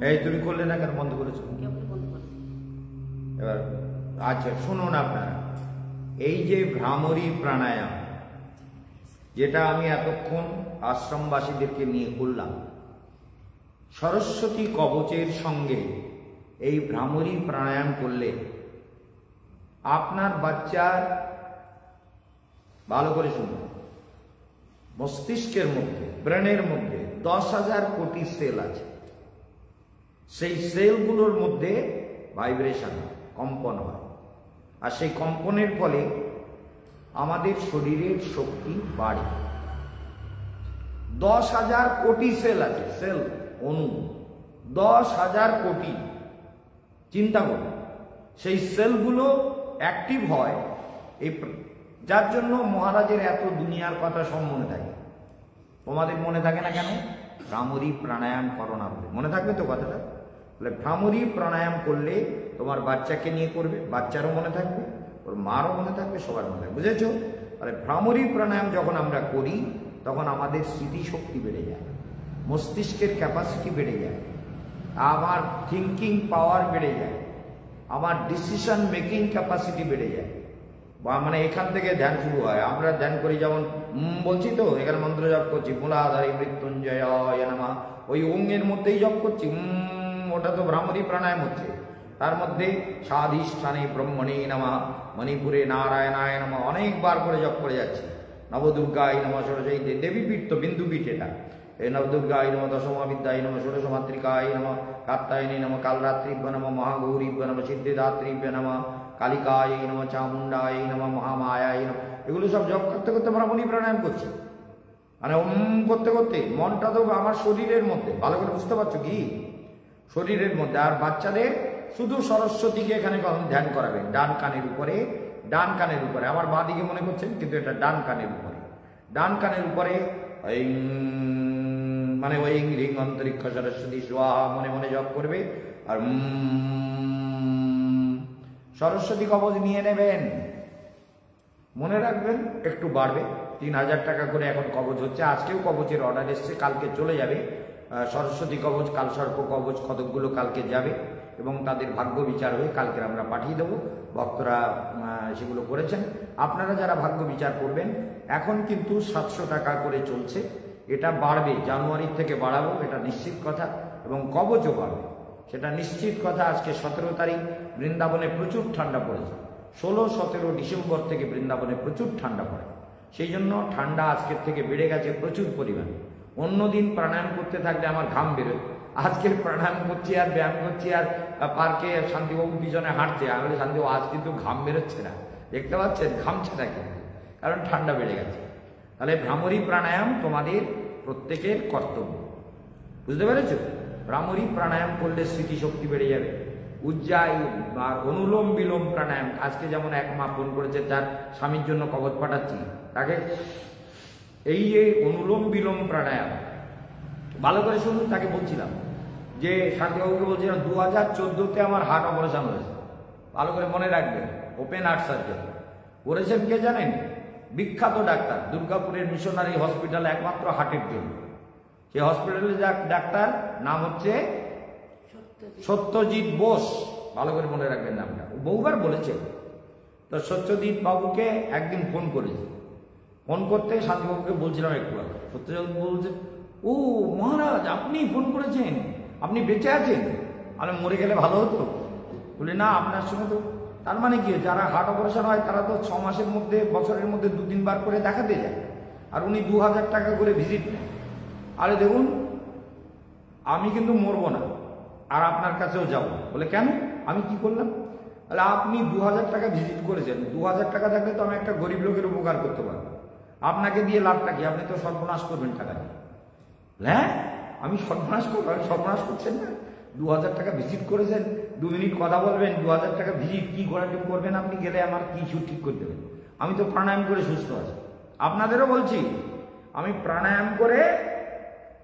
এই তুমি করলে না কেন, বন্ধ করেছো? এবার আচ্ছা শুনুন আপনারা, এই যে ভ্রামরী প্রাণায়াম যেটা আমি এতক্ষণ আশ্রমবাসীদেরকে নিয়ে করলাম, সরস্বতী কবচের সঙ্গে এই ভ্রামরী প্রাণায়াম করলে আপনার বাচ্চার, ভালো করে শুনুন, মস্তিষ্কের মধ্যে, ব্রেনের মধ্যে 10,000 কোটি সেল আছে। সেই সেলগুলোর মধ্যে ভাইব্রেশন, কম্পন হয়, আর সেই কম্পনের ফলে আমাদের শরীরের শক্তি বাড়ে। 10,000 কোটি সেল আছে, সেল অণু 10,000 কোটি। চিন্তা করুন, সেই সেলগুলো অ্যাক্টিভ হয়, এই যার জন্য মহারাজের এত দুনিয়ার কথা সব মনে থাকে। তোমাদের মনে থাকে না কেন? ভ্রামরী প্রাণায়াম করো না বলে। মনে থাকবে তো কথাটা? বলে ভ্রামরী প্রাণায়াম করলে তোমার বাচ্চাকে নিয়ে করবে, বাচ্চারও মনে থাকবে, ওর মারও মনে থাকবে, সবার মনে থাকবে। বুঝেছো? তাহলে ভ্রামরী প্রাণায়াম যখন আমরা করি তখন আমাদের স্মৃতিশক্তি বেড়ে যায়, মস্তিষ্কের ক্যাপাসিটি বেড়ে যায়, আমার থিঙ্কিং পাওয়ার বেড়ে যায়, আমার ডিসিশন মেকিং ক্যাপাসিটি বেড়ে যায়। বা মানে এখান থেকে ধ্যান শুরু হয়। আমরা ধ্যান করি যেমন বলছি তো, এখানে মন্ত্র জপ করছি, মূলাধারী মৃত্যুঞ্জয় নমঃ, ওই ওঙ্গের মধ্যেই জপ করছি, ওটা তো ভ্রামরী প্রাণায়াম হচ্ছে। তার মধ্যে স্বাধিষ্ঠানে ব্রহ্মণে নমঃ, মণিপুরে নারায়ণায় নমঃ অনেকবার করে জপ করে যাচ্ছি। নবদুর্গায় নমঃ, ষোড়শী দেবীপীঠ তো বিন্দুপীঠ, এটা এই নবদুর্গায় নমঃ, দশমাবিদ্যায় নমঃ, ষোড়শ মাতৃকায় নমঃ, কাত্যায়নী নমঃ, কালরাত্রিভ্য নমঃ, মহাগৌরীভ্য নমঃ, সিদ্ধিদাত্রীভ্য নমঃ, কালিকায় নমঃ, চামুণ্ডায় নমঃ, মহামায়ায় নমঃ। এগুলো সব জপ করতে করতে ভ্রামরী প্রাণায়াম করছি। মানে করতে করতে মনটা তো আমার শরীরের মধ্যে, ভালো করে বুঝতে পারছো কি? শরীরের মধ্যে। আর বাচ্চাদের শুধু সরস্বতীকে এখানে ধ্যান করাবেন, ডান কানের উপরে, ডান কানের উপরে। আমার বাঁ দিকে মনে করছেন, কিন্তু এটা ডান কানের উপরে, ডান কানের উপরে মানে ওই লিঙ্গ অন্তরিক্ষ সরস্বতী স্বাহা মনে মনে জপ করবে। আর সরস্বতী কবচ নিয়ে নেবেন, মনে রাখবেন, একটু বাড়বে। 3,000 টাকা করে এখন কবচ হচ্ছে। আজকেও কবচের অর্ডার এসছে, কালকে চলে যাবে। সরস্বতী কবচ, কালসর্প কবচ কতকগুলো কালকে যাবে এবং তাদের ভাগ্য বিচার হয়ে কালকে আমরা পাঠিয়ে দেবো। ভক্তরা সেগুলো করেছেন। আপনারা যারা ভাগ্য বিচার করবেন, এখন কিন্তু 700 টাকা করে চলছে, এটা বাড়বে, জানুয়ারির থেকে বাড়াবো, এটা নিশ্চিত কথা। এবং কবচও বাড়বে, সেটা নিশ্চিত কথা। আজকে 17 তারিখ, বৃন্দাবনে প্রচুর ঠান্ডা পড়েছে। 16-17 ডিসেম্বর থেকে বৃন্দাবনে প্রচুর ঠান্ডা পড়ে, সেই জন্য ঠান্ডা আজকের থেকে বেড়ে গেছে প্রচুর পরিমাণে। অন্যদিন প্রাণায়াম করতে থাকলে আমার ঘাম বেরোয়, আজকের প্রাণায়াম করছি আর ব্যায়াম করছি আর পার্কে শান্তিবাবু পিছনে হাঁটছে, আমি বলি শান্তিবাবু আজ কিন্তু ঘাম বেরোচ্ছে না, দেখতে পাচ্ছেন ঘামছে না কেন? কারণ ঠান্ডা বেড়ে গেছে। তাহলে ভ্রামরী প্রাণায়াম তোমাদের প্রত্যেকের কর্তব্য, বুঝতে পেরেছ? ভ্রামরী প্রাণায়াম করলে স্মৃতিশক্তি বেড়ে যাবে। উজ্জায় আর অনুলোম বিলোম প্রাণায়াম, আজকে যেমন এক মা ফোন করেছে, তার স্বামীর জন্য কবচ পাঠাচ্ছি, তাকে এই যে অনুলোম বিলোম প্রাণায়াম ভালো করে শুনুন। তাকে বলছিলাম যে শান্তিবাবুকে বলছিলাম 2014-তে আমার হার্ট অপারেশন হয়েছে, ভালো করে মনে রাখবেন, ওপেন হার্ট সার্জারি করেছেন কে জানেন? বিখ্যাত ডাক্তার, দুর্গাপুরের মিশনারি হসপিটাল, একমাত্র হার্টের জন্য। সেই হসপিটালের ডাক্তার নাম হচ্ছে সত্যজিৎ বোস, ভালো করে মনে রাখবেন নামটা, বহুবার বলেছে। তো সত্যজিৎ বাবুকে একদিন ফোন করেছি, ফোন করতে শান্তিবাবুকে বলছিলাম একটু আগে, সত্যজিৎ বলছে, ও মহারাজ আপনি ফোন করেছেন, আপনি বেঁচে আছেন? আমি মরে গেলে ভালো হতো। বলি না, আপনার সঙ্গে তো, তার মানে কি, যারা হার্ট অপারেশন হয় তারা তো 6 মাসের মধ্যে, বছরের মধ্যে 2-3 বার করে দেখাতে যায়, আর উনি 2000 টাকা করে ভিজিট নেন। আরে দেখুন, আমি কিন্তু মরবো না, আর আপনার কাছেও যাব। বলে কেন, আমি কি করলাম? তাহলে আপনি 2000 টাকা ভিজিট করেছেন, 2000 টাকা থাকলে তো আমি একটা গরিব লোকের উপকার করতে পারবো, আপনাকে দিয়ে লাভটা কি? আপনি তো সর্বনাশ করবেন টাকা দিয়ে। হ্যাঁ, আমি সর্বনাশ করবো? আমি সর্বনাশ করছেন না, 2000 টাকা ভিজিট করেছেন, 2 মিনিট কথা বলবেন, 2000 টাকা ভিজিট কি করাটিভ করবেন আপনি? গেলে আমার কিছু ঠিক করে দেবেন? আমি তো প্রাণায়াম করে সুস্থ আছি। আপনাদেরও বলছি, আমি প্রাণায়াম করে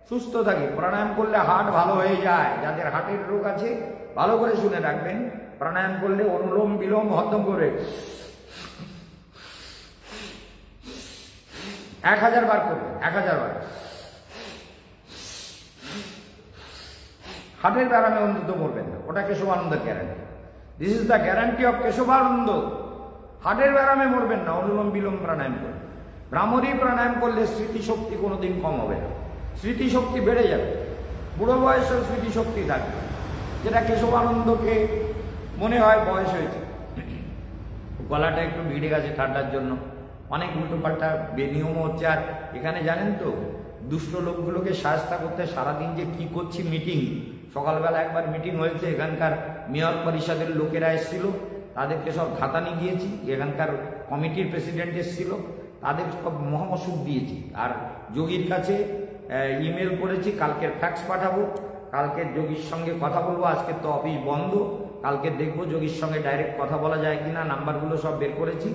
সুস্থ থাকি। প্রাণায়াম করলে হার্ট ভালো হয়ে যায়। যাদের হার্টের রোগ আছে ভালো করে শুনে রাখবেন, প্রাণায়াম করলে অনুলোম বিলোম হদ্দম করে 1000 বার করবে, 1000 বার। হার্টের ব্যায়ামে অন্তত মরবেন না, ওটা কেশবানন্দের guarantee. This is the guarantee of Keshabananda. হার্টের ব্যায়ামে মরবেন না, অনুলোম বিলোম প্রাণায়াম করবেন। ভ্রামরী প্রাণায়াম করলে স্মৃতিশক্তি কোনোদিন কম হবে না, স্মৃতিশক্তি বেড়ে যাবে, বুড়ো বয়সেও স্মৃতিশক্তি থাকবে, যেটা কেশবানন্দকে মনে হয় বয়স হয়েছে। গলাটা একটু ভিড়ে গেছে ঠান্ডার জন্য, অনেক উল্টোপাল্টা বেনিয়মও হচ্ছে। আর এখানে জানেন তো, দুষ্ট লোকগুলোকে সাহায্য করতে সারাদিন যে কি করছি, মিটিং, সকালবেলা একবার মিটিং হয়েছে, এখানকার মেয়র পরিষদের লোকেরা এসেছিল, তাদেরকে সব ঘাতানি দিয়েছি, এখানকার কমিটির প্রেসিডেন্ট এসেছিল, তাদের সব মহামসুদ দিয়েছি। আর যোগীর কাছে ইমেল করেছি, কালকের ফ্যাক্স পাঠাবো, কালকে যোগীর সঙ্গে কথা বলবো। আজকে তো অফিস বন্ধ, কালকে দেখবো যোগীর সঙ্গে ডাইরেক্ট কথা বলা যায় কিনা, নাম্বারগুলো সব বের করেছি।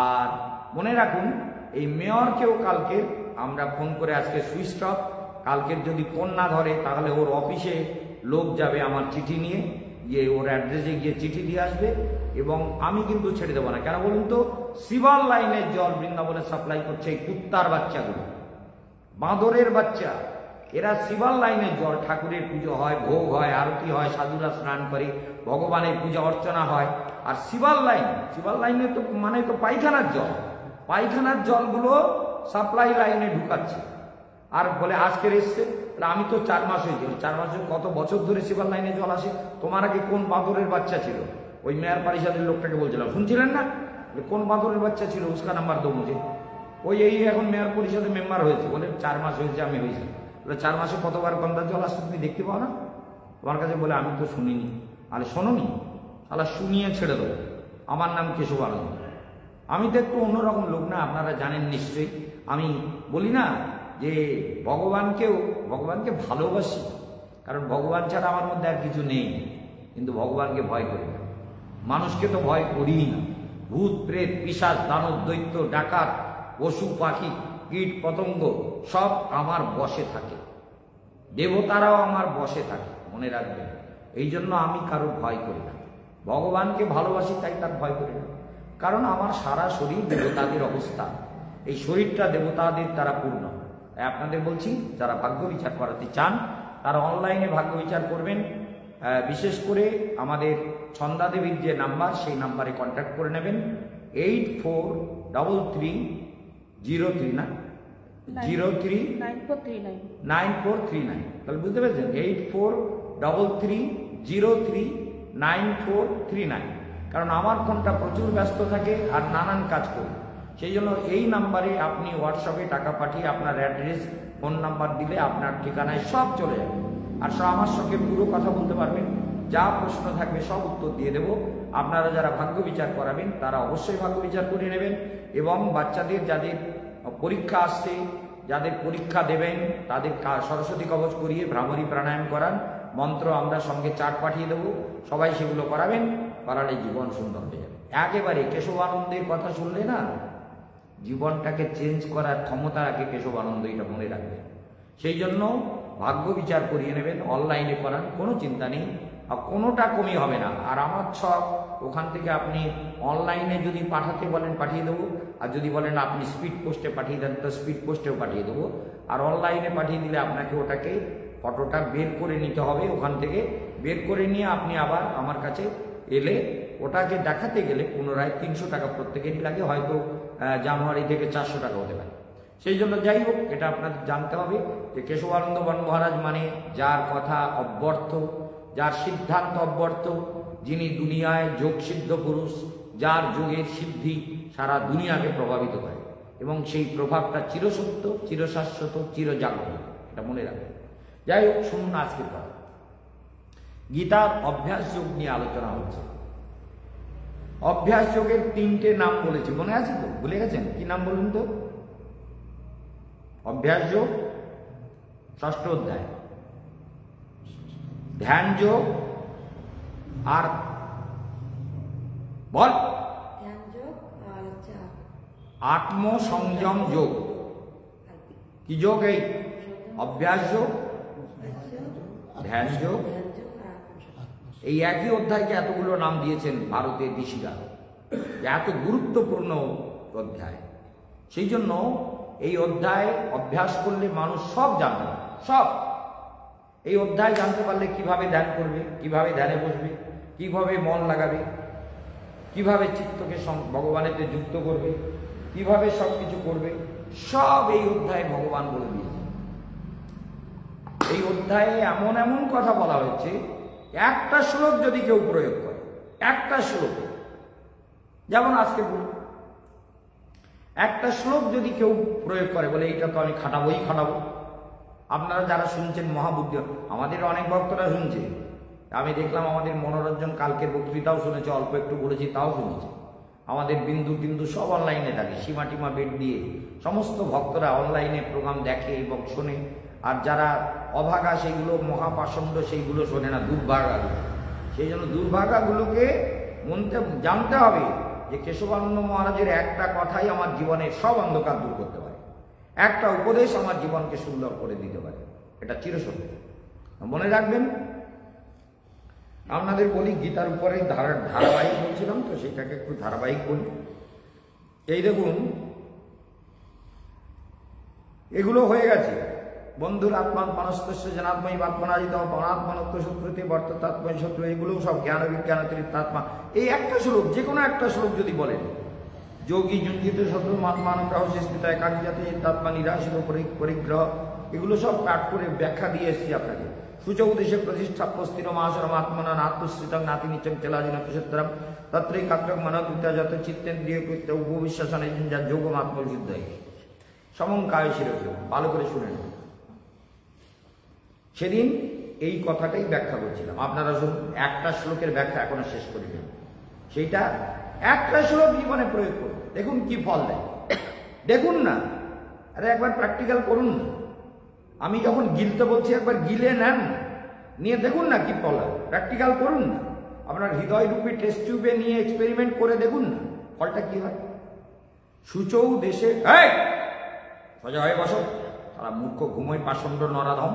আর মনে রাখুন, এই মেয়রকেও কালকে আমরা ফোন করে, আজকে সুইচ অফ, কালকের যদি ফোন না ধরে তাহলে ওর অফিসে লোক যাবে আমার চিঠি নিয়ে, গিয়ে ওর অ্যাড্রেসে গিয়ে চিঠি দিয়ে আসবে, এবং আমি কিন্তু ছেড়ে দেবো না। কেন বলুন তো, শিবাল লাইনের জল বৃন্দাবনে সাপ্লাই করছে এই কুত্তার বাচ্চাগুলো, বাঁদরের বাচ্চা, এরা শিবাল লাইনের জল, ঠাকুরের পুজো হয়, ভোগ হয়, আরতি হয়, সাধুরা স্নান করে, ভগবানের পূজা অর্চনা হয়। আর শিবাল লাইনে তো মানে তো পায়খানার জল, পায়খানার জলগুলো সাপ্লাই লাইনে ঢুকাচ্ছে। আর বলে আজকের এসছে, আমি তো 4 মাস হয়েছে, 4 মাসে কত বছর ধরে শিবাল লাইনে জল আসে। তোমার আগে কোন বাঁদরের বাচ্চা ছিল? ওই মেয়র পরিষদের লোকটাকে বলছিলাম, শুনছিলেন না? কোন বাঁদরের বাচ্চা ছিল, উসকা নাম্বার দো মুঝে। ওই এই এখন মেয়র পরিষদের মেম্বার হয়েছে, বলে 4 মাস হয়েছে আমি হয়েছি। বলে 4 মাসে কতবার গন্ধার জল আসছে তুমি দেখতে পাও না? তোমার কাছে বলে আমি তো শুনিনি। আরে শোনোনি, তাহলে শুনিয়ে ছেড়ে দেবো। আমার নাম কেশবানন্দ। আমি তো একটু অন্যরকম লোক না, আপনারা জানেন নিশ্চয়ই। আমি বলি না যে ভগবানকে ভালোবাসি, কারণ ভগবান ছাড়া আমার মধ্যে আর কিছু নেই, কিন্তু ভগবানকে ভয় করি না। মানুষকে তো ভয় করি না। ভূত প্রেত পিশাচ দানব দৈত্য ডাকাত পশু পাখি কীট পতঙ্গ সব আমার বশে থাকে, দেবতারাও আমার বশে থাকে, মনে রাখবেন। এই জন্য আমি কারো ভয় করি না, ভগবানকে ভালোবাসি, তাই তার ভয় করি না। কারণ আমার সারা শরীর দেবতাদের অবস্থা, এই শরীরটা দেবতাদের দ্বারা পূর্ণ। আপনাদের বলছি, যারা ভাগ্য বিচার করাতে চান তারা অনলাইনে ভাগ্য বিচার করবেন। বিশেষ করে আমাদের ছন্দা দেবীর যে নাম্বার, সেই নাম্বারে কন্ট্যাক্ট করে নেবেন। 8433039439। তাহলে বুঝতে পেরেছেন, 8433039439। কারণ আমার ফোনটা প্রচুর ব্যস্ত থাকে আর নানান কাজ করি, সেই জন্য এই নাম্বারে আপনি হোয়াটসঅ্যাপে টাকা পাঠিয়ে আপনার অ্যাড্রেস, ফোন নাম্বার দিলে আপনার ঠিকানায় সব চলে যাবে। আর আমার সঙ্গে পুরো কথা বলতে পারবেন, যা প্রশ্ন থাকবে সব উত্তর দিয়ে দেব। আপনারা যারা ভাগ্য বিচার করাবেন তারা অবশ্যই ভাগ্য বিচার করে নেবেন, এবং বাচ্চাদের যাদের পরীক্ষা আসছে, যাদের পরীক্ষা দেবেন, তাদের সরস্বতী কবচ করিয়ে ভ্রামরী প্রাণায়াম করান, মন্ত্র আমরা সঙ্গে চার্ট পাঠিয়ে দেবো, সবাই সেগুলো করাবেন, করালে জীবন সুন্দর হয়ে যাবে। একেবারে কেশবানন্দের কথা শুনলে না, জীবনটাকে চেঞ্জ করার ক্ষমতা রাখে কেশবানন্দ, এটা মনে রাখবেন। সেই জন্য ভাগ্য বিচার করিয়ে নেবেন, অনলাইনে করান, কোনো চিন্তা নেই, আর কোনোটা কমই হবে না। আর আমার ছক, ওখান থেকে আপনি অনলাইনে যদি পাঠাতে বলেন পাঠিয়ে দেবো, আর যদি বলেন আপনি স্পিড পোস্টে পাঠিয়ে দেন তো স্পিড পোস্টেও পাঠিয়ে দেবো। আর অনলাইনে পাঠিয়ে দিলে আপনাকে ওটাকে ফটোটা বের করে নিতে হবে, ওখান থেকে বের করে নিয়ে আপনি আবার আমার কাছে এলে ওটাকে দেখাতে গেলে পুনরায় 300 টাকা প্রত্যেকেরই লাগে, হয়তো জানুয়ারি থেকে 400 টাকা হতে পারে। সেই জন্য যাই হোক, এটা আপনাদের জানতে হবে যে কেশবানন্দ বন মহারাজ মানে যার কথা অব্যর্থ, যার সিদ্ধান্ত অব্যর্থ, যিনি দুনিয়ায় যোগ সিদ্ধ পুরুষ, যার যোগের সিদ্ধি সারা দুনিয়াকে প্রভাবিত করে, এবং সেই প্রভাবটা চিরসত্য, চিরশাশ্বত, চিরজাগ্রত, এটা মনে রাখবেন। যাই হোক, শুনুন আজকের কথা। গীতার অভ্যাস যোগ নিয়ে আলোচনা হচ্ছে। অভ্যাস যোগের 3টে নাম বলেছি, মনে আছে তো? ভুলে গেছেন? কি নাম বলুন তো? অভ্যাস যোগ 6ষ্ঠ অধ্যায়, ধ্যান যোগ, আর বল আত্মসংযম যোগ। কি যোগ? এই অভ্যাস যোগ, ধ্যান যোগ। এই একই অধ্যায়কে এতগুলো নাম দিয়েছেন ভারতের ঋষিরা, এত গুরুত্বপূর্ণ অধ্যায়। সেই জন্য এই অধ্যায় অভ্যাস করলে মানুষ সব জানবে, সব। এই অধ্যায় জানতে পারলে কিভাবে ধ্যান করবে, কিভাবে ধ্যানে বসবে, কিভাবে মন লাগাবে, কিভাবে চিত্তকে ভগবানেতে যুক্ত করবে, কিভাবে সবকিছু করবে, সব এই অধ্যায়ে ভগবান বলে দিয়েছে। এই অধ্যায়ে এমন এমন কথা বলা হয়েছে, একটা শ্লোক যদি কেউ প্রয়োগ করে, একটা শ্লোক, যেমন আজকে বলি, একটা শ্লোক যদি কেউ প্রয়োগ করে, বলে এইটা তো আমি খাটাবো। আপনারা যারা শুনছেন মহাবুদ্ধি, আমাদের অনেক ভক্তরা শুনছে, আমি দেখলাম আমাদের মনোরঞ্জন কালকের বক্তৃতাও শুনেছে, অল্প একটু বলেছি তাও শুনেছে। আমাদের বিন্দু টিন্দু সব অনলাইনে থাকে, সীমা টিমা বেড দিয়ে সমস্ত ভক্তরা অনলাইনে প্রোগ্রাম দেখে এবং শোনে। আর যারা অভাগা সেইগুলো মহাপাষণ্ড, সেইগুলো শোনে না, দুর্ভাগাগুলো। সেই জন্য দুর্ভাগাগুলোকে জানতে হবে যে কেশবানন্দ মহারাজের একটা কথাই আমার জীবনের সব অন্ধকার দূর করতে পারে, একটা উপদেশ আমার জীবনকে সুন্দর করে দিতে পারে, এটা চিরসত্য। মনে রাখবেন। আপনাদের বলি, গীতার উপরে ধারাবাহিক বলছিলাম তো, সেটাকে একটু ধারাবাহিক বলি। এই দেখুন, এগুলো হয়ে গেছে। বন্ধুর আত্মান পানস্তস্য জনাত্ময়ী আত্মনাজিত পরাত্মনত্ব সূত্রতে বর্ততাত্ময় শত্রু, এগুলো সব জ্ঞান বিজ্ঞান তৃত্বাত্মা। এই একটা শ্লোক, যে কোনো একটা শ্লোক যদি বলেন, যোগী যুঞ্জিত শত্রু মাত্মানুগ্রহ স্থিত একাগ্রজাতে তাত্মা নিরাশিত পরিগ্রহ, এগুলো সব পাঠ করে ব্যাখ্যা দিয়ে এসছি আপনাকে। সূচৌ দেশে প্রতিষ্ঠাপ্য স্থির মাসরম আত্মনা নাতুশ্রিতং নাতি নিচং চেলাজিন কুশত্তরম তত্রই কাত্রক মনোকৃত্য যত চিত্তেন্দ্রিয় কৃত্য উপবিশ্বাসনে যা যোগম আত্মবিশুদ্ধ সমং কায় শিরোজ। ভালো করে শুনে নেন। সেদিন এই কথাটাই ব্যাখ্যা করছিলাম, আপনারা শুনুন। একটা শ্লোকের ব্যাখ্যা এখনো শেষ করি না, সেইটা একটা শ্লোক জীবনে প্রয়োগ করুন, দেখুন কি ফল দেয়। দেখুন না, আরে একবার প্র্যাকটিক্যাল করুন না। আমি যখন গিলতে বলছি, একবার গিলে নেন, নিয়ে দেখুন না কি ফল হয়। প্র্যাকটিক্যাল করুন না, আপনার হৃদয় রূপী টেস্ট টিউবে নিয়ে এক্সপেরিমেন্ট করে দেখুন না ফলটা কি হয়। সূচৌ দেশে, সোজা হয়ে বসো, তারা মূর্খ ঘুমোয় পাষণ্ড নরাধম,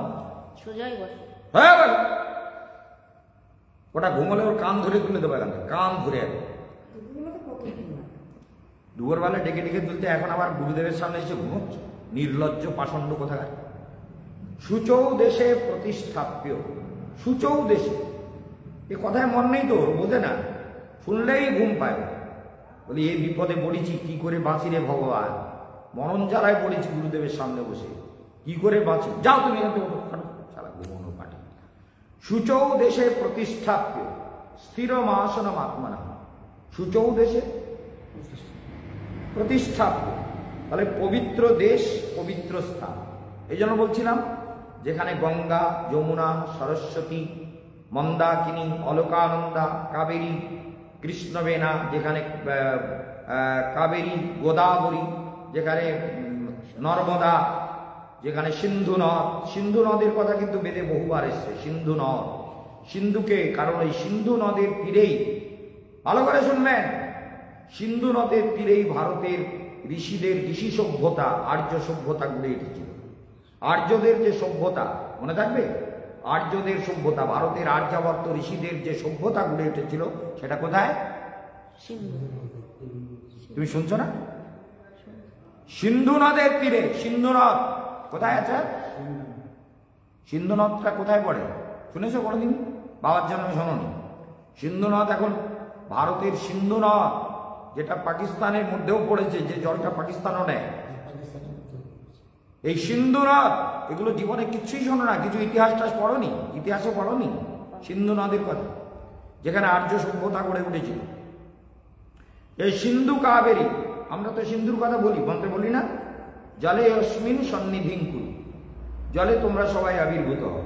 ওটা ঘুমলে ওর কান ধরে তুলে দেবে, কান ধরে দুপুরবেলা ডেকে ডেকে তুলতে, এখন আবার গুরুদেবের সামনে এসে ঘুমোচ্ছে, নির্লজ্জ পাষণ্ড কোথাকার। সূচৌ দেশে প্রতিষ্ঠাপ্য, সূচৌ দেশে, এ কথায় মন নেই তো, বোঝে না, শুনলেই ঘুম পায়। বলি এই বিপদে পড়েছি, কি করে বাঁচি রে ভগবান, মরণ জ্বালায় পড়েছি গুরুদেবের সামনে বসে, কি করে বাঁচি, যাও তুমি সারা ঘুমনো পাঠি। সূচৌ দেশে প্রতিষ্ঠাপ্য স্থির আসনম আত্মনা, সূচৌ দেশে প্রতিষ্ঠাপ্য, তাহলে পবিত্র দেশ, পবিত্র স্থান। এই জন্য বলছিলাম, যেখানে গঙ্গা, যমুনা, সরস্বতী, মন্দাকিনী, অলকানন্দা, কাবেরী, কৃষ্ণবেনা, যেখানে কাবেরী, গোদাবরী, যেখানে নর্মদা, যেখানে সিন্ধু নদ। সিন্ধু নদের কথা কিন্তু বেদে বহুবার এসছে, সিন্ধু নদ, সিন্ধুকে, কারণ এই সিন্ধু নদের তীরেই, ভালো করে শুনবেন, সিন্ধু নদের তীরেই ভারতের ঋষিদের, ঋষি সভ্যতা, আর্য সভ্যতা গড়ে উঠেছিল। আর্যদের যে সভ্যতা, মনে থাকবে, আর্যদের সভ্যতা, ভারতের আর্যাবর্ত ঋষিদের যে সভ্যতা গড়ে উঠেছিল, সেটা কোথায়? তুমি শুনছো না? সিন্ধু নদের তীরে। সিন্ধু নদ কোথায় আছে? সিন্ধু নদটা কোথায় পড়ে শুনেছো কোনোদিন? বাবার জন্মে শোনোনি? সিন্ধু নদ এখন ভারতের সিন্ধু নদ, যেটা পাকিস্তানের মধ্যেও পড়েছে, যে জলটা পাকিস্তানও নেয়, এই সিন্ধু নদ। এগুলো জীবনে কিচ্ছুই শোনো না, কিছু ইতিহাসটা পড়োনি, ইতিহাসে পড়োনি সিন্ধু নদের কথা, যেখানে আর্য সভ্যতা গড়ে উঠেছিল। এই সিন্ধু কাবেরী, আমরা তো সিন্ধুর কথা বলি, মন্ত্রে বলি না, জলে অস্মিন সন্নিধিং কুরু, জলে তোমরা সবাই আবির্ভূত হও।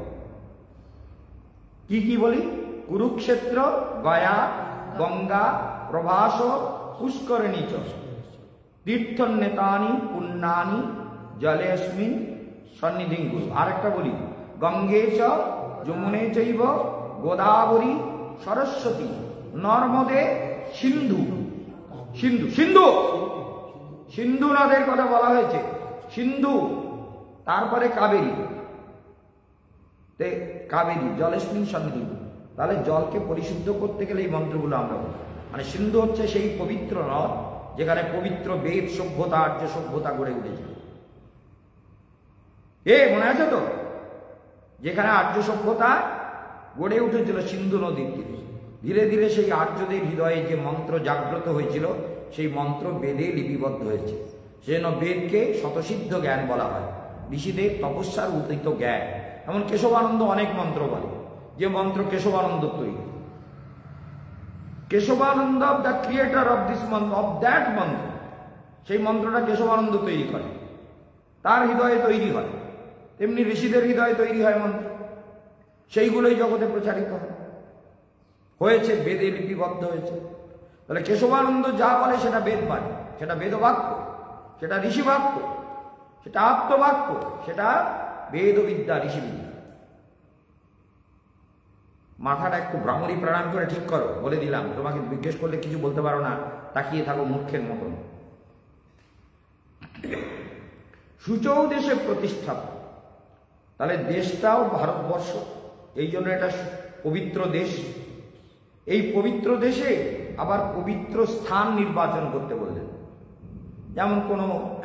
কি কি বলি? কুরুক্ষেত্র, গয়া, গঙ্গা, প্রভাস, পুষ্করিণী চ তীর্থন্নেতানি পুণ্যানি জলে অস্মিন সন্নিধিং কুরু। আরেকটা বলি, গঙ্গে চ যমুনে চৈব গোদাবরী সরস্বতী নর্মদে সিন্ধু। সিন্ধু, সিন্ধু, সিন্ধু নদের কথা বলা হয়েছে, সিন্ধু, তারপরে কাবেরী, কাবেরী জলেস্মিন সন্নিধি। তাহলে জলকে পরিশুদ্ধ করতে গেলে এই মন্ত্রগুলো আমরা বলি। মানে সিন্ধু হচ্ছে সেই পবিত্র নদ, যেখানে পবিত্র বেদ সভ্যতা, আর্য সভ্যতা গড়ে উঠেছিল। মনে আছে তো? যেখানে আর্য সভ্যতা গড়ে উঠেছিল সিন্ধু নদীর তীরে। ধীরে ধীরে সেই আর্যদের হৃদয়ে যে মন্ত্র জাগ্রত হয়েছিল, সেই মন্ত্র বেদে লিপিবদ্ধ হয়েছে। সেজন্য বেদকে শতসিদ্ধ জ্ঞান বলা হয়, ঋষিদের তপস্যার উদিত জ্ঞান। এমন কেশবানন্দ অনেক মন্ত্র বলে, যে মন্ত্র কেশবানন্দ তৈরি। Keshavananda the creator of this মন্ত্র, অফ দ্যাট মন্ত্র, সেই মন্ত্রটা কেশবানন্দ তৈরি করে, তার হৃদয়ে তৈরি হয়। তেমনি ঋষিদের হৃদয়ে তৈরি হয় মন্ত্র, সেইগুলোই জগতে প্রচারিত হয়েছে, বেদে লিপিবদ্ধ হয়েছে। তাহলে কেশবানন্দ যা বলে সেটা বেদ বাণী, সেটা বেদবাক্য, সেটা ঋষিবাক্য, সেটা আত্মবাক্য, সেটা বেদবিদ্যা, ঋষিবিদ্যা। মাথাটা একটু ভ্রমরি প্রাণায়াম করে ঠিক করো, বলে দিলাম। তোমাকে জিজ্ঞেস করলে কিছু বলতে পারো না, তাকিয়ে থাকো মূর্খের মতন। সূচৌ দেশে প্রতিষ্ঠা, তাহলে দেশটাও ভারতবর্ষ, এই জন্য এটা পবিত্র দেশ। এই পবিত্র দেশে আবার পবিত্র স্থান নির্বাচন করতে বললেন। যেমন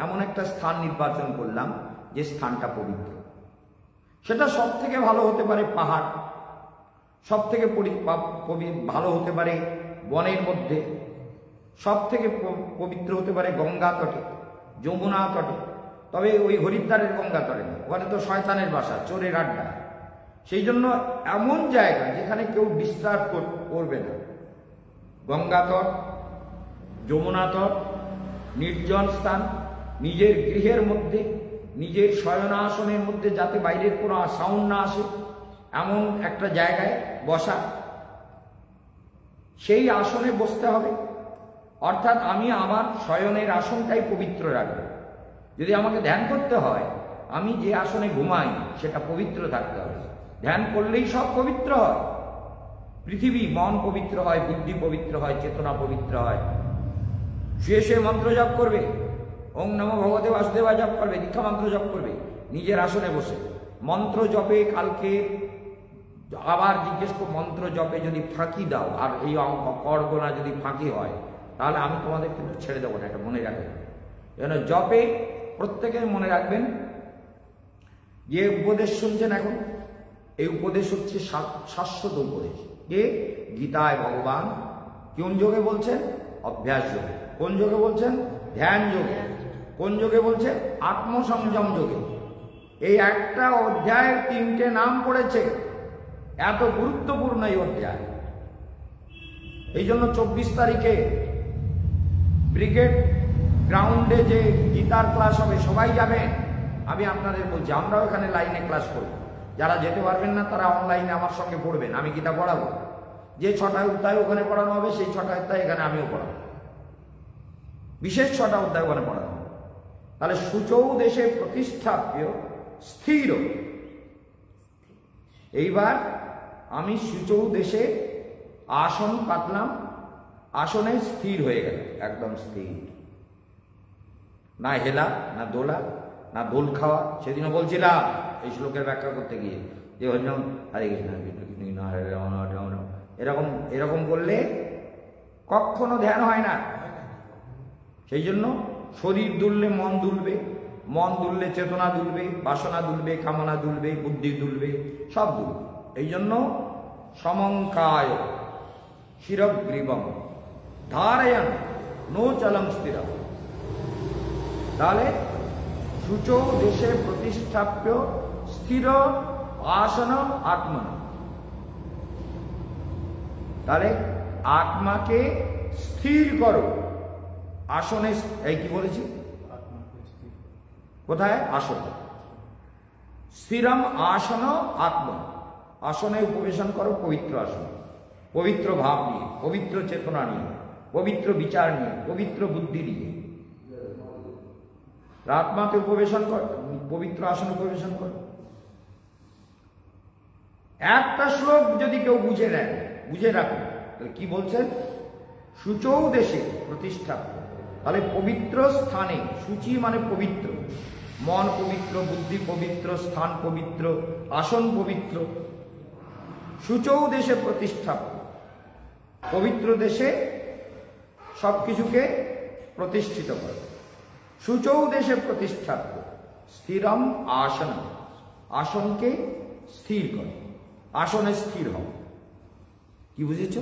এমন একটা স্থান নির্বাচন করলাম যে স্থানটা পবিত্র। সেটা সব থেকে ভালো হতে পারে পাহাড়, সব থেকে ভালো হতে পারে বনের মধ্যে, সব থেকে পবিত্র হতে পারে গঙ্গা তটে, যমুনা তটে। তবে ওই হরিদ্বারের গঙ্গা তটে না, ওখানে তো শয়তানের বাসা, চোরের আড্ডা। সেই জন্য এমন জায়গা যেখানে কেউ ডিস্টার্ব করবে না, গঙ্গা তট, যমুনা তট, নির্জন স্থান, নিজের গৃহের মধ্যে, নিজের শয়নাসনের মধ্যে, যাতে বাইরের কোনো সাউন্ড না আসে, এমন একটা জায়গায় বসা। সেই আসনে বসতে হবে। অর্থাৎ আমি আমার শয়নের আসনটাই পবিত্র রাখবো। যদি আমাকে ধ্যান করতে হয়, আমি যে আসনে ঘুমাই সেটা পবিত্র থাকতে হবে। ধ্যান করলেই সব পবিত্র হয়। পৃথিবী, মন পবিত্র হয়, বুদ্ধি পবিত্র হয়, চেতনা পবিত্র হয়। শুয়ে শুয়ে মন্ত্র জপ করবে, ওং নমো ভগবতে বাসুদেবায় জপ করবে, দীক্ষা মন্ত্র জপ করবে নিজের আসনে বসে। মন্ত্র জপে কালকে আবার জিজ্ঞেস করো, মন্ত্র জপে যদি ফাঁকি দাও আর এই করগোনা যদি ফাঁকি হয়, তাহলে আমি তোমাদের কিন্তু ছেড়ে দেবো না, এটা মনে রাখবেন। যেন জপে প্রত্যেকের মনে রাখবেন, যে উপদেশ শুনছেন এখন, এই উপদেশ হচ্ছে শাশ্বত উপদেশ। যে গীতায় ভগবান কোন যোগে বলছেন? অভ্যাস যোগে। কোন যোগে বলছেন? ধ্যান যোগে। কোন যোগে বলছেন? আত্মসংযম যোগে। এই একটা অধ্যায়ের 3টে নাম পড়েছে, এত গুরুত্বপূর্ণ এই অধ্যায়। এই জন্য 24 তারিখে ব্রিগেড গ্রাউন্ডে যে গীতার ক্লাস হবে, সবাই যাবেন। আমি আপনাদের বলছি, আমরাও এখানে লাইনে ক্লাস করব। যারা যেতে পারবেন না তারা অনলাইনে আমার সঙ্গে পড়বেন, আমি গীতা পড়াবো। যে 6টা অধ্যায় ওখানে পড়ানো হবে, সেই 6টা অধ্যায় এখানে আমিও পড়াবো। বিশেষ 6টা অধ্যায় ওখানে পড়ানো হবে। তাহলে সূচৌ দেশে প্রতিষ্ঠাপ্য স্থির। এইবার আমি সূচৌ দেশে আসন পাতলাম, আসনে স্থির হয়ে গেল, একদম স্থির। না হেলা, না দোলা, না দোল খাওয়া। সেদিনও বলছিলাম এই শ্লোকের ব্যাখ্যা করতে গিয়ে, যে হরে কৃষ্ণ হরে রাম হরে রাম, এরকম বললে কখনো ধ্যান হয় না। সেই জন্য শরীর দুললে মন দুলবে, মন দুললে চেতনা দুলবে, বাসনা দুলবে, কামনা দুলবে, বুদ্ধি দুলবে, সব দুলবে। এই জন্য সমঙ্কায় শিরগ্রীবম ধারয়ন নো চলম স্থিরম। তাহলে সূচৌ দেশে প্রতিষ্ঠাপ্য স্থির আসন আত্মন। তাহলে আত্মাকে স্থির করো আসনে। এই কি বলেছি? কোথায়? আসন। স্থিরম আসন আত্ম। আসনে উপবেশন করো পবিত্র আসন, পবিত্র ভাব নিয়ে, পবিত্র চেতনা নিয়ে, পবিত্র বিচার নিয়ে, পবিত্র বুদ্ধি নিয়ে। আত্মাকে উপবেশন কর, পবিত্র আসন উপবেশন কর। একটা শ্লোক যদি কেউ বুঝে নেয়, বুঝে রাখুন, তাহলে কি বলছেন? সূচৌ দেশে প্রতিষ্ঠা। তাহলে পবিত্র স্থানে, সূচি মানে পবিত্র, মন পবিত্র, বুদ্ধি পবিত্র, স্থান পবিত্র, আসন পবিত্র। সূচৌ দেশে প্রতিষ্ঠা, পবিত্র দেশে সবকিছুকে প্রতিষ্ঠিত করে। সূচৌ দেশে প্রতিষ্ঠা স্থিরম আসন, আসনকে স্থির করো, আসনে স্থির হও। কি বুঝেছ?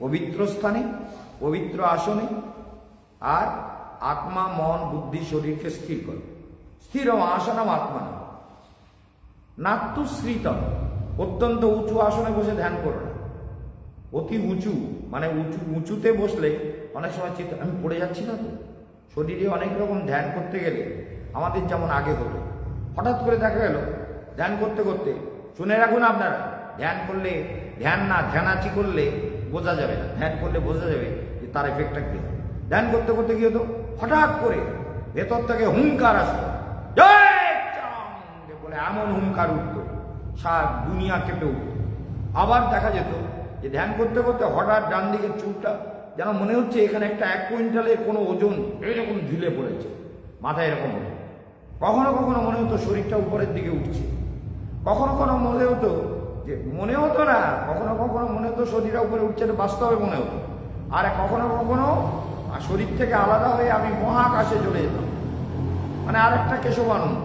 পবিত্র স্থানে, পবিত্র আসনে, আর আত্মা, মন, বুদ্ধি, শরীরকে স্থির করো। স্থির আসনম আত্মা না নাত্যুশ্রিতম, অত্যন্ত উঁচু আসনে বসে ধ্যান করো না। অতি উঁচু মানে উঁচুতে বসলে অনেক সময় চিন্তা, আমি পড়ে যাচ্ছি না তো। শরীরে অনেক রকম ধ্যান করতে গেলে আমাদের যেমন আগে হতো, হঠাৎ করে দেখা গেল ধ্যান করতে করতে, শুনে রাখুন আপনারা, ধ্যান করলে ধ্যানাচি করলে বোঝা যাবে না, ধ্যান করলে বোঝা যাবে যে তার এফেক্টটা কি। ধ্যান করতে করতে কি হতো, হঠাৎ করে ভেতর থেকে হুঙ্কার আসতো, জয় চাঁদ বলে এমন হুঙ্কার উঠত, সারা দুনিয়া কেঁপে উঠত। আবার দেখা যেত যে ধ্যান করতে করতে হঠাৎ ডান দিকের চুলটা যেন মনে হচ্ছে এখানে একটা 1 কুইন্টালের কোনো ওজন এরকম ঝুলে পড়েছে, মাথায় এরকম হতো। কখনো কখনো মনে হতো শরীরটা উপরের দিকে উঠছে, কখনো কখনো মনে হতো যে, মনে হতো না, কখনো কখনো মনে হতো শরীরটা উপরে উঠছে, বাস্তবে মনে হতো। আর কখনো কখনো শরীর থেকে আলাদা হয়ে আমি মহাকাশে চলে যেতাম, মানে আর একটা কেশবানন্দ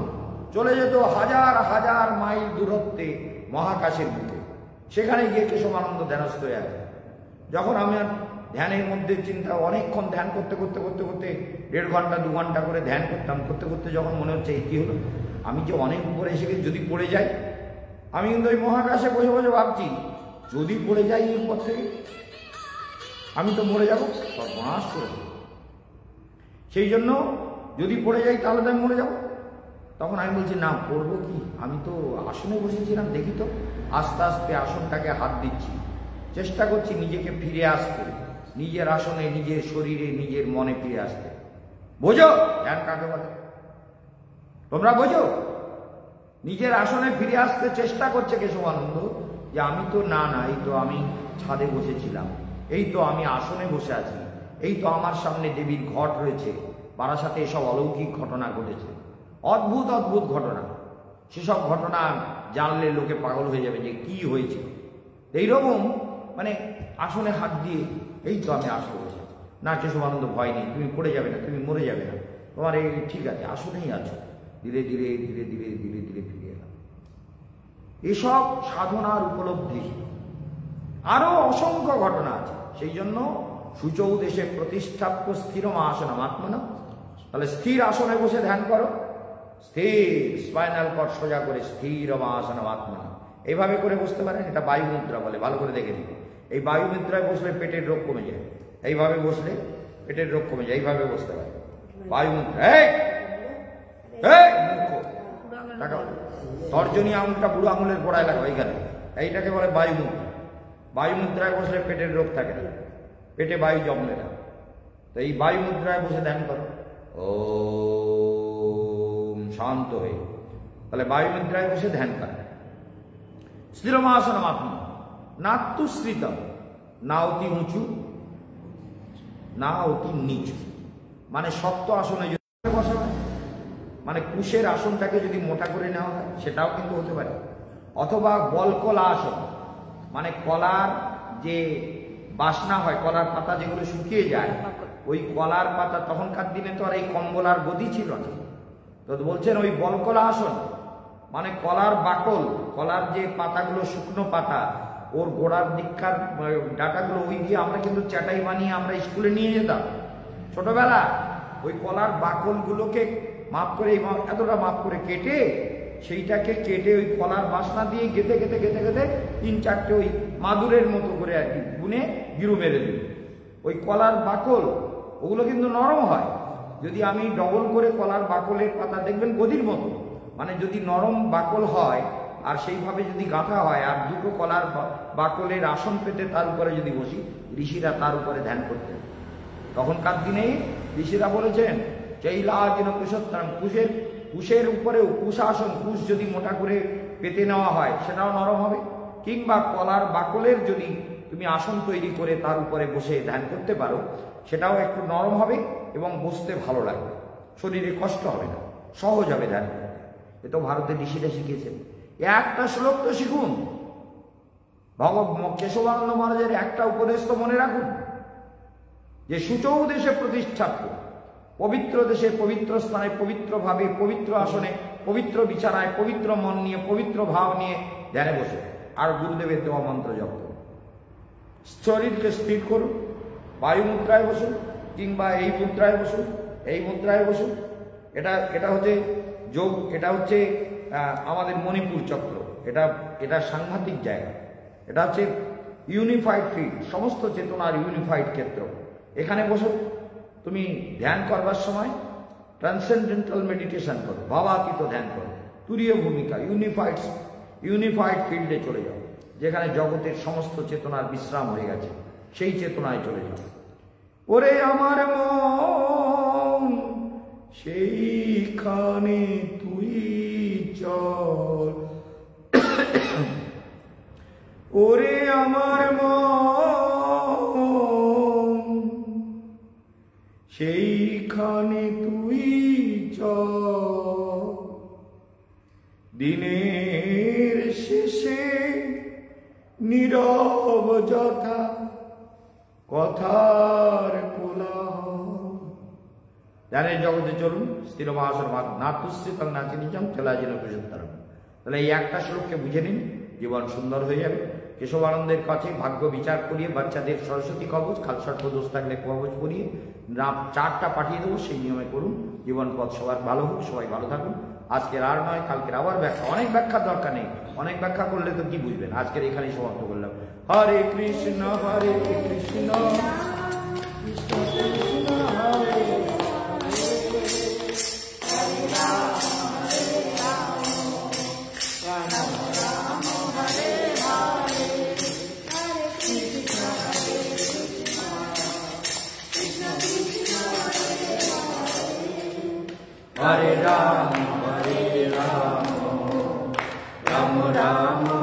চলে যেত হাজার হাজার মাইল দূরত্বে মহাকাশের বুকে, সেখানে গিয়ে কেশবানন্দ ধ্যানস্থ হয়ে আছে। যখন আমি ধ্যানের মধ্যে চিন্তা, অনেকক্ষণ ধ্যান করতে করতে করতে করতে 1.5 ঘন্টা 2 ঘন্টা করে ধ্যান করতাম, করতে করতে যখন মনে হচ্ছে এই কি হলো, আমি যে অনেক উপরে এসে গিয়ে যদি পড়ে যাই, আমি কিন্তু ওই মহাকাশে বসে বসে ভাবছি যদি পড়ে যাই এর পর থেকে আমি তো মরে যাবো, সর্বনাশ করে দেবো। সেই জন্য যদি পড়ে যাই তাহলে তো আমি মরে যাবো। তখন আমি বলছি না, পড়বো কি, আমি তো আসনে বসেছিলাম, দেখি তো। আস্তে আস্তে আসনটাকে হাত দিচ্ছি, চেষ্টা করছি নিজেকে ফিরে আসতে, নিজের আসনে, নিজের শরীরে, নিজের মনে ফিরে আসতে। বোঝো ধ্যান কাকে বলে? তোমরা বোঝো? নিজের আসনে ফিরে আসতে চেষ্টা করছে কেশবানন্দ, যে আমি তো না, এই তো আমি ছাদে বসেছিলাম, এই তো আমি আসনে বসে আছি, এই তো আমার সামনে দেবীর ঘট রয়েছে, বারাসাতে এসব অলৌকিক ঘটনা ঘটেছে, অদ্ভুত অদ্ভুত ঘটনা। সেসব ঘটনা জানলে লোকে পাগল হয়ে যাবে যে কি হয়েছে। এইরকম মানে আসনে হাত দিয়ে, এই তো আমি আসনে বসে আছি। না কেশবানন্দ, ভয় নেই, তুমি পড়ে যাবে না, তুমি মরে যাবে না, তোমার এই ঠিক আছে, আসনেই আছো। ধীরে ধীরে ধীরে ধীরে ধীরে ধীরে ফিরে এলাম। এসব সাধনার উপলব্ধি। আরো অসংখ্য ঘটনা আছে। সেই জন্য সূচৌ দেশে প্রতিষ্ঠাপ্য স্থিরম আসনম আত্মনা। তাহলে স্থির আসনে বসে ধ্যান করো, স্থির স্পাইনাল কর্ড সোজা করে স্থির আসনম আত্মনা। এইভাবে করে বসতে পারেন, এটা বায়ু মুদ্রা বলে, ভালো করে দেখে নিন। এই বায়ু মুদ্রায় বসলে পেটের রোগ কমে যায়, এইভাবে বসলে পেটের রোগ কমে যায়, এইভাবে বসতে পারে বায়ু মুদ্রা। তর্জনী আঙুলটা বুড়ো আঙুলের গোড়ায় লাগবে এইখানে, এইটাকে বলে বায়ু মুদ্রা। বায়ু মুদ্রায় বসলে পেটের রোগ থাকে না, পেটে বায়ু জমলে না। তো এই বায়ু মুদ্রায় বসে ধ্যান করো, ওম, শান্ত হয়ে। তাহলে বায়ু মুদ্রায় বসে ধ্যান করো। স্থিরমাসনম আত্মা নাত্যুশ্রিতম, না অতি উঁচু না অতি নিচু, মানে শক্ত আসনে যদি বসা হয়, মানে কুশের আসনটাকে যদি মোটা করে নেওয়া হয় সেটাও কিন্তু হতে পারে। অথবা বলকলা আসন, মানে কলার যে বাসনা হয়, কলার পাতা যেগুলো শুকিয়ে যায়, ওই কলার পাতা, তখনকার দিনে তো আর এই কম্বল আর গদি ছিল না, তো বলছেন ওই বলকলা আসন, মানে কলার বাকল, কলার যে পাতাগুলো শুকনো পাতা, ওর গোড়ার দিককার ডাটাগুলো, ওই দিয়ে আমরা কিন্তু চাটাই বানিয়ে আমরা স্কুলে নিয়ে যেতাম ছোটবেলা। ওই কলার বাকলগুলোকে মাপ করে, এতটা মাপ করে কেটে, সেইটাকে কেটে ওই কলার বাসনা দিয়ে গেঁথে গেঁথে গেঁথে গেঁথে 3-4টে ওই মাদুরের মতো করে আর কি বুনে গিরু মেরে দিল। ওই কলার বাকল ওগুলো কিন্তু নরম হয়, যদি আমি ডবল করে কলার বাকলের পাতা দেখবেন গদির মতো, মানে যদি নরম বাকল হয় আর সেইভাবে যদি গাঁথা হয়, আর দুটো কলার বাকলের আসন পেতে তার উপরে যদি বসি, ঋষিরা তার উপরে ধ্যান করতেন। তখনকার দিনে ঋষিরা বলেছেন চৈলা যেন কুশোত্তরম, কুশের উপরেও কুশাসন, কুশ যদি মোটা করে পেতে নেওয়া হয় সেটাও নরম হবে, কিংবা কলার বাকলের যদি তুমি আসন তৈরি করে তার উপরে বসে ধ্যান করতে পারো, সেটাও একটু নরম হবে এবং বসতে ভালো লাগবে, শরীরে কষ্ট হবে না, সহজ হবে ধ্যান করতে। এ তো ভারতের ঋষিরা শিখিয়েছেন। একটা শ্লোক তো শিখুন, কেশবানন্দ মহারাজের একটা উপদেশ তো মনে রাখুন, যে সূচৌ দেশে প্রতিষ্ঠাপ্য, পবিত্র দেশে, পবিত্র স্থানে, পবিত্রভাবে, পবিত্র আসনে, পবিত্র বিছানায়, পবিত্র মন নিয়ে, পবিত্র ভাব নিয়ে ধ্যানে বসে আর গুরুদেবের দেওয়া মন্ত্র জপ করুন। শরীরকে স্থির করুন, বায়ু মুদ্রায় বসুন কিংবা এই মুদ্রায় বসুন, এই মুদ্রায় বসুন। এটা হচ্ছে যোগ, এটা হচ্ছে আমাদের মণিপুর চক্র, এটা সাংঘাতিক জায়গা। এটা হচ্ছে ইউনিফাইড ফিল্ড, সমস্ত চেতনার ইউনিফাইড ক্ষেত্র। এখানে বসো, তুমি ধ্যান করবার সময় ট্রান্সেন্ডেন্টাল মেডিটেশন করো, ভাবাতীত ধ্যান করো, তুরীয় ভূমিকা, ইউনিফাইড ফিল্ডে চলে যাও, যেখানে জগতের সমস্ত চেতনার বিশ্রাম হয়ে গেছে, সেই চেতনায় চলে যাও। ওরে আমার মন সেইখানে তুই চল, ওরে আমার মন সেইখানে তুই চল, দিনের শেষে নীরব যথা কথার কোলাহল। ধ্যানের জগতে চলুন, স্থির মহাসর না তুষ্টিতং না চিনিচং চলাজিন কুশোত্তরম। তাহলে এই একটা শ্লোককে বুঝে নিন, জীবন সুন্দর হয়ে যাবে। কেশবানন্দের কাছে ভাগ্য বিচার করিয়ে বাচ্চাদের সরস্বতী কবচ, খালসর্প দোষ থাকলে কবচ পরিয়ে চারটা পাঠিয়ে দেবো, সেই নিয়মে করুন। জীবন পথ সবার ভালো হোক, সবাই ভালো থাকুন। আজকের আর নয়, কালকের আবার ব্যাখ্যা, অনেক ব্যাখ্যার দরকার নেই, অনেক ব্যাখ্যা করলে তো কি বুঝবেন। আজকের এখানেই সমাপ্ত করলাম। হরে কৃষ্ণ হরে কৃষ্ণ কৃষ্ণ কৃষ্ণ হরে Hare Ram, Hare Ram, Ram Ram.